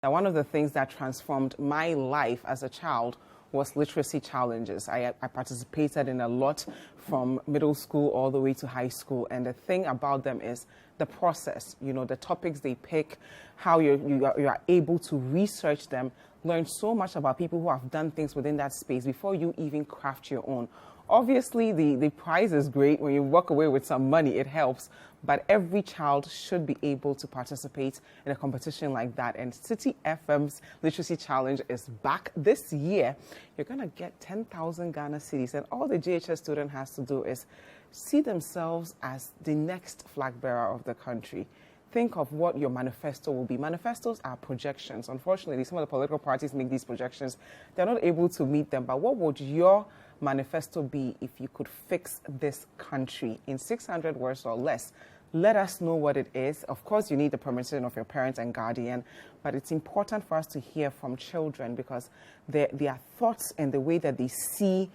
Now, one of the things that transformed my life as a child was literacy challenges. I participated in a lot from middle school all the way to high school. And the thing about them is the process, the topics they pick, how you are able to research them, learn so much about people who have done things within that space before you even craft your own. Obviously, the prize is great. When you walk away with some money, it helps. But every child should be able to participate in a competition like that. And City FM's Literacy Challenge is back this year. You're going to get 10,000 Ghana cedis. And all the JHS student has to do is see themselves as the next flag bearer of the country. Think of what your manifesto will be. Manifestos are projections. Unfortunately, some of the political parties make these projections. They're not able to meet them. But what would your manifesto be if you could fix this country in 600 words or less? Let us know what it is. Of course, you need the permission of your parents and guardian, but it's important for us to hear from children because their thoughts and the way that they see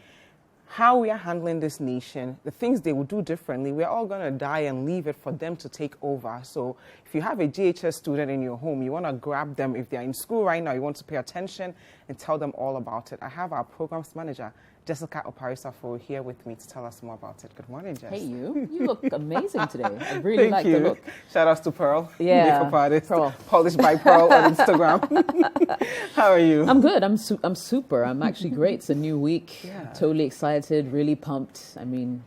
how we are handling this nation, the things they will do differently, we're all going to die and leave it for them to take over. So if you have a GHS student in your home, you want to grab them. If they're in school right now, you want to pay attention and tell them all about it. I have our programs manager, Jessica Oparisafo, here with me to tell us more about it. Good morning, Jess. Hey, you look amazing today. I really like the look. Shout outs to Pearl, yeah, makeup artist, Pearl. Polished by Pearl on Instagram. How are you? I'm good. I'm super. I'm actually great. It's a new week. Yeah. Totally excited, really pumped. I mean,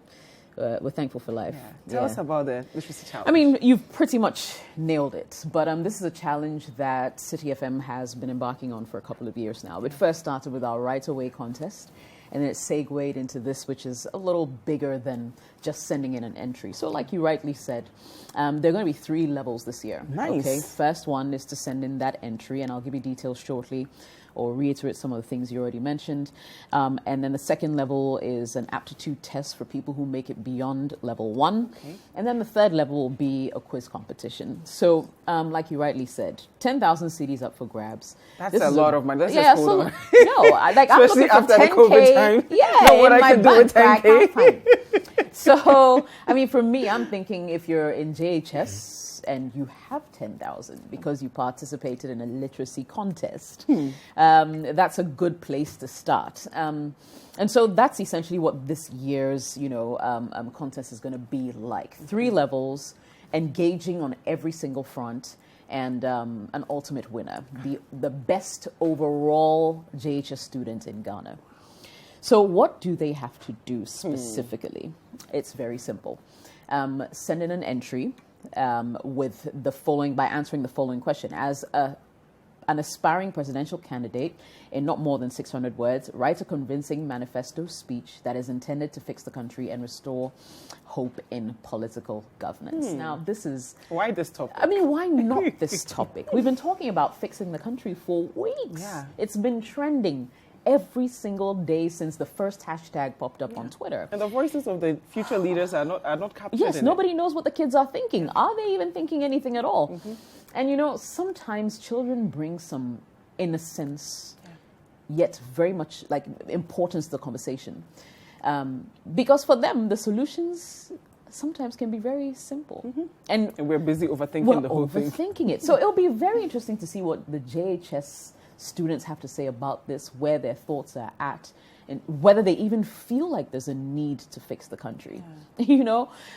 we're thankful for life. Yeah. Tell us about the literacy challenge. I mean, you've pretty much nailed it. But this is a challenge that City FM has been embarking on for a couple of years now. It first started with our Right Away contest. And then it segued into this, which is a little bigger than just sending in an entry. So like you rightly said, there are going to be 3 levels this year. Nice. Okay. First one is to send in that entry, and I'll give you details shortly or reiterate some of the things you already mentioned. And then the second level is an aptitude test for people who make it beyond level 1. Okay. And then the third level will be a quiz competition. So like you rightly said, 10,000 cedis up for grabs. That's a lot of money. Let's yeah, just hold on. No, I'm Especially looking for after 10K. the COVID time. Yeah, know what in I can do with bank, 10K. I can't find. So, I mean, for me, I'm thinking if you're in JHS and you have 10,000 because you participated in a literacy contest, that's a good place to start. And so that's essentially what this year's, contest is going to be like. 3 levels, engaging on every single front, and an ultimate winner, the best overall JHS student in Ghana. So what do they have to do specifically? It's very simple. Send in an entry with the following, by answering the following question. As an aspiring presidential candidate, in not more than 600 words, write a convincing manifesto speech that is intended to fix the country and restore hope in political governance. Now, this is... Why this topic? I mean, why not this topic? We've been talking about fixing the country for weeks. Yeah. It's been trending every single day since the first hashtag popped up on Twitter. And the voices of the future leaders are not captured Yes, in nobody knows what the kids are thinking. Are they even thinking anything at all? And sometimes children bring some innocence, yet very much like importance to the conversation. Because for them, the solutions sometimes can be very simple. And we're busy overthinking the whole thing. Overthinking it. So it'll be very interesting to see what the JHS students have to say about this, where their thoughts are at, and whether they even feel like there's a need to fix the country.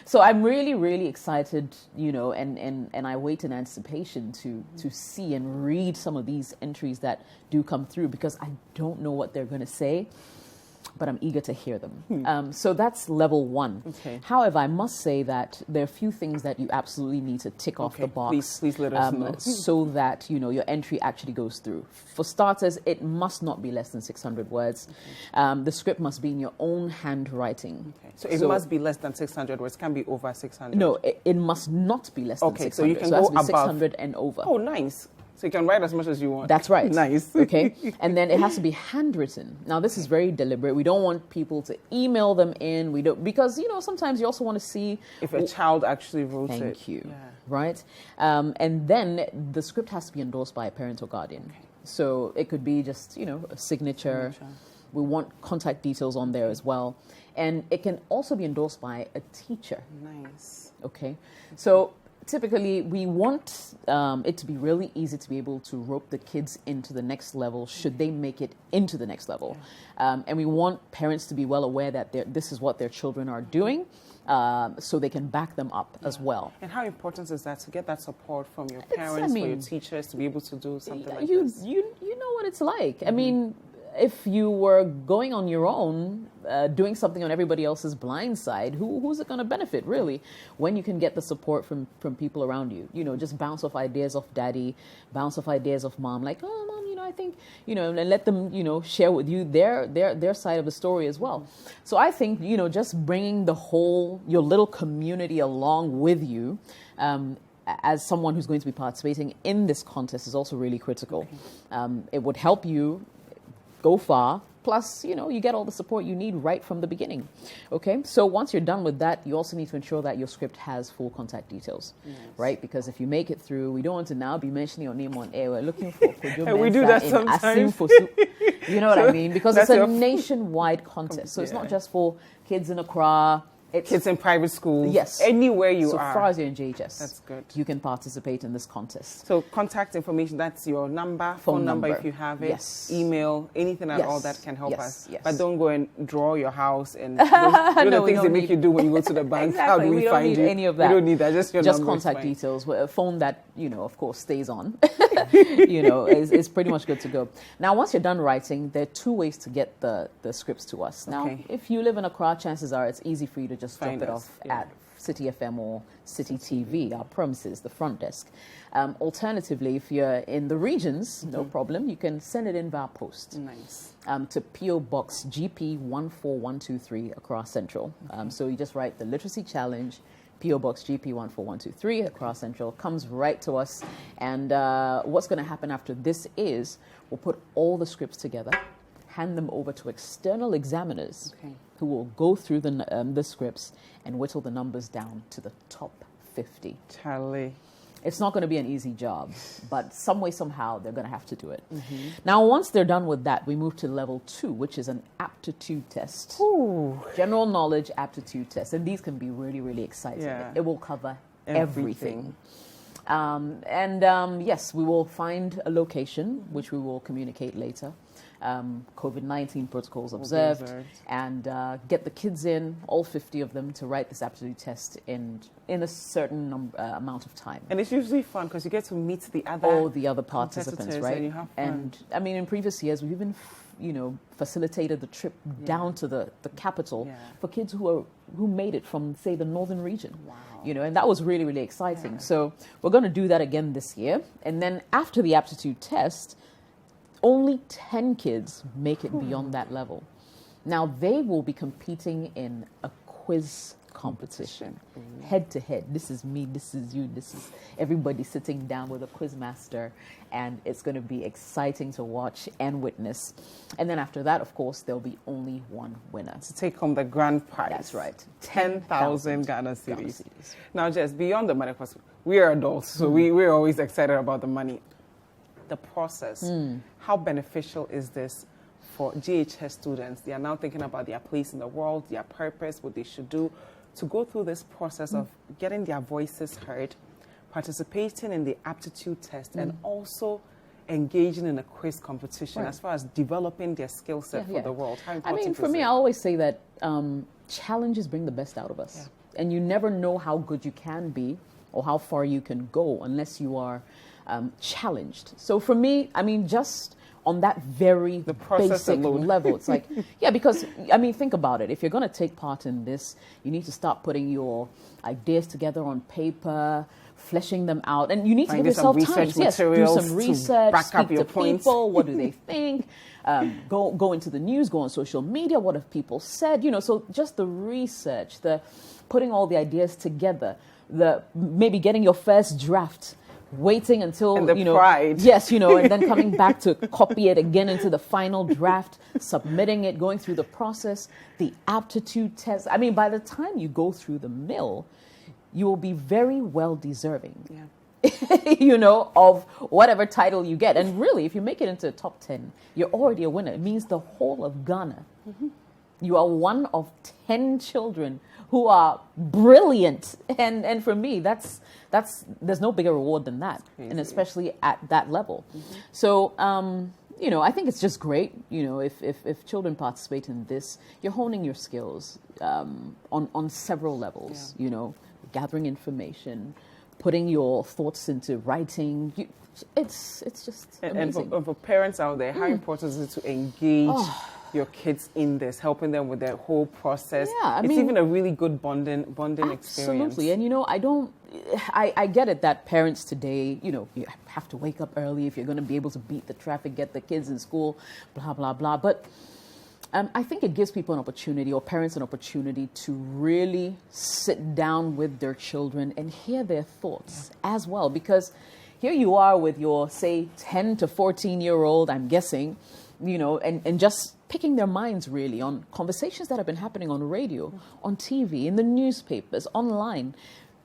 So I'm really, really excited, and I wait in anticipation to see and read some of these entries that do come through, because I don't know what they're going to say, but I'm eager to hear them. So that's level 1. Okay. However, I must say that there are a few things that you absolutely need to tick off the box. Please let us know. So that, your entry actually goes through. For starters, it must not be less than 600 words. The script must be in your own handwriting. Okay. So it must be less than 600 words. It can be over 600. No, it must not be less than 600. So you can it has go to be above 600 and over. Oh, nice. So you can write as much as you want. That's right. Nice. Okay. And then it has to be handwritten. Now, this is very deliberate. We don't want people to email them in. We don't, because, sometimes you also want to see if a child actually wrote it. Thank you. Yeah. Right. And then the script has to be endorsed by a parent or guardian. Okay. So it could be just, a signature. We want contact details on there as well. And it can also be endorsed by a teacher. Nice. Okay. So typically we want it to be really easy to be able to rope the kids into the next level should they make it into the next level. And we want parents to be well aware that this is what their children are doing, so they can back them up as well. And how important is that to get that support from your parents, from your teachers, to be able to do something like this? You know what it's like. I mean, if you were going on your own, doing something on everybody else's blind side, who's it going to benefit, really? When you can get the support from people around you. You know, just bounce off ideas of daddy, bounce off ideas of mom, like, oh, mom, you know, I think, you know, and let them, you know, share with you their side of the story as well. So I think, you know, just bringing your little community along with you, as someone who's going to be participating in this contest is also really critical. It would help you go far. Plus, you know, you get all the support you need right from the beginning. Okay, so once you're done with that, you also need to ensure that your script has full contact details, right? Because if you make it through, we don't want to now be mentioning your name on air. We're looking for and we do that sometimes. You know what I mean? Because it's a nationwide contest, so it's not just for kids in Accra. It's kids in private schools. Yes. Anywhere you are. So far as you're in JHS. That's good. You can participate in this contest. So contact information, that's your number, phone number if you have it. Yes. Email, anything at all that can help us. Yes. But don't go and draw your house and those the things they make you do when you go to the bank. Exactly. How do we don't find need you? any of that. We don't need that. Just your number. Contact details. A phone that, you know, of course, stays on, you know, is pretty much good to go. Now, once you're done writing, there are two ways to get the scripts to us. Now, if you live in Accra, chances are it's easy for you to just drop it off at City FM or City TV, our premises, the front desk. Alternatively, if you're in the regions, no problem, you can send it in via post. Nice. To P.O. Box GP 14123 Accra Central. So you just write the Literacy Challenge, P.O. Box GP 14123 Accra Central, comes right to us. And what's going to happen after this is we'll put all the scripts together, hand them over to external examiners who will go through the scripts and whittle the numbers down to the top 50. Charlie. It's not going to be an easy job, but some way, somehow, they're going to have to do it. Now, once they're done with that, we move to level 2, which is an aptitude test. Ooh. General knowledge aptitude test. And these can be really, really exciting. Yeah. It will cover everything. Yes, we will find a location, which we will communicate later. COVID-19 protocols observed. And get the kids in, all 50 of them, to write this aptitude test in a certain amount of time. And it's usually fun because you get to meet all the other participants, right? And you have fun. And I mean, in previous years, we've even facilitated the trip down to the capital for kids who made it from, say, the northern region. Wow. You know, and that was really, really exciting. So we're going to do that again this year. And then after the aptitude test, only 10 kids make it beyond that level. Now, they will be competing in a quiz competition, head to head. This is me, this is you, this is everybody sitting down with a quiz master, and it's going to be exciting to watch and witness. And then after that, of course, there'll be only one winner. To take home the grand prize. That's right. 10,000 Ghana cedis. Now, just beyond the money, because we are adults, so we're always excited about the money. The process, how beneficial is this for JHS students? They are now thinking about their place in the world, their purpose, what they should do, to go through this process of getting their voices heard, participating in the aptitude test, and also engaging in a quiz competition as far as developing their skill set for the world. How important for me, I always say that challenges bring the best out of us. And you never know how good you can be or how far you can go unless you are challenged. So for me, I mean, just on that very basic level, it's like, because, I mean, think about it. If you're going to take part in this, you need to start putting your ideas together on paper, fleshing them out, and you need to give yourself time. Yes, do some research, speak to people. What do they think? Go into the news, go on social media. What have people said? You know, so just the research, the putting all the ideas together, the maybe getting your first draft, waiting until, and the pride. Yes, and then coming back to copy it again into the final draft, submitting it, going through the process, the aptitude test. I mean, by the time you go through the mill, you will be very well deserving, of whatever title you get. And really, if you make it into the top 10, you're already a winner. It means the whole of Ghana You are one of 10 children who are brilliant. And for me, that's there's no bigger reward than that. And especially at that level. So, you know, I think it's just great. You know, if children participate in this, you're honing your skills on several levels, you know, gathering information, putting your thoughts into writing. It's just amazing. And for parents out there, how important is it to engage your kids in this, helping them with their whole process? Yeah, it's even a really good bonding experience. Absolutely. And, you know, I get it that parents today, you know, you have to wake up early if you're going to be able to beat the traffic, get the kids in school, blah, blah, blah. But I think it gives people an opportunity, or parents an opportunity, to really sit down with their children and hear their thoughts as well. Because here you are with your, say, 10 to 14-year-old, I'm guessing, you know, and just picking their minds really on conversations that have been happening on radio, on TV, in the newspapers, online,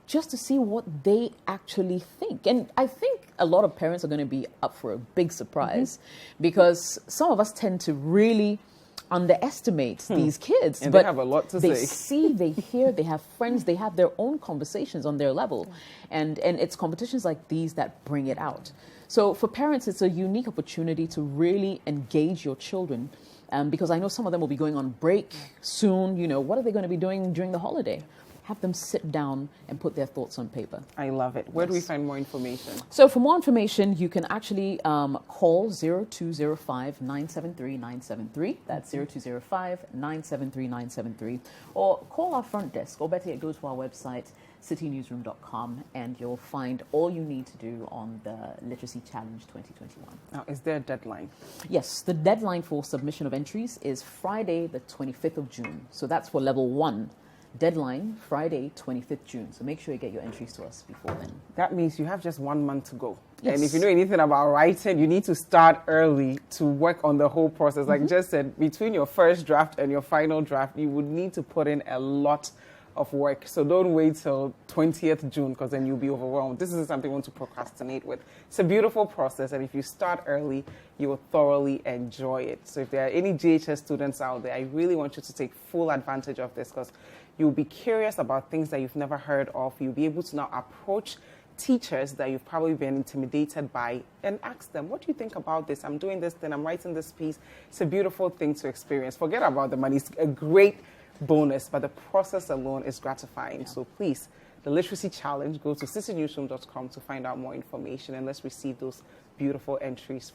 just to see what they actually think. And I think a lot of parents are going to be up for a big surprise because some of us tend to really underestimate these kids. And but they have a lot to say. They see, they hear, they have friends, they have their own conversations on their level. And it's competitions like these that bring it out. So for parents, it's a unique opportunity to really engage your children because I know some of them will be going on break soon. You know, what are they going to be doing during the holiday? Have them sit down and put their thoughts on paper. I love it. Where do we find more information? So for more information, you can actually call 0205-973-973. That's 0205-973-973. Or call our front desk, or better yet, go to our website, citynewsroom.com, and you'll find all you need to do on the Literacy Challenge 2021. Now, is there a deadline? Yes, the deadline for submission of entries is Friday, the 25th of June. So that's for level 1. Deadline, Friday, 25th June. So make sure you get your entries to us before then. That means you have just 1 month to go. Yes. And if you know anything about writing, you need to start early to work on the whole process. Like Jess said, between your first draft and your final draft, you would need to put in a lot of work. So don't wait till 20th June because then you'll be overwhelmed. This isn't something you want to procrastinate with. It's a beautiful process, and if you start early, you will thoroughly enjoy it. So if there are any JHS students out there, I really want you to take full advantage of this because you'll be curious about things that you've never heard of. You'll be able to now approach teachers that you've probably been intimidated by and ask them, what do you think about this? I'm doing this, then I'm writing this piece. It's a beautiful thing to experience. Forget about the money. It's a great bonus, but the process alone is gratifying. So please, the Literacy Challenge, go to citynewsroom.com to find out more information, and let's receive those beautiful entries